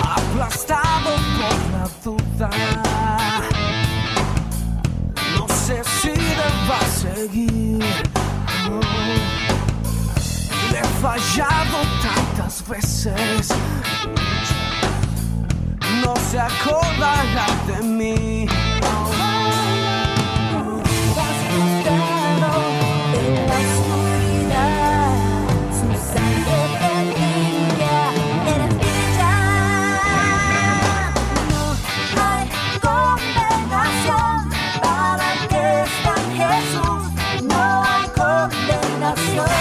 Aplastado por la duda, no sé si deba seguir. Le he fallado tantas veces, no se acordará de mí. Vas buscando en la oscuridad, su sangre te limpia, eres dicha. No hay condenación para el que está en Jesús, no hay condenación.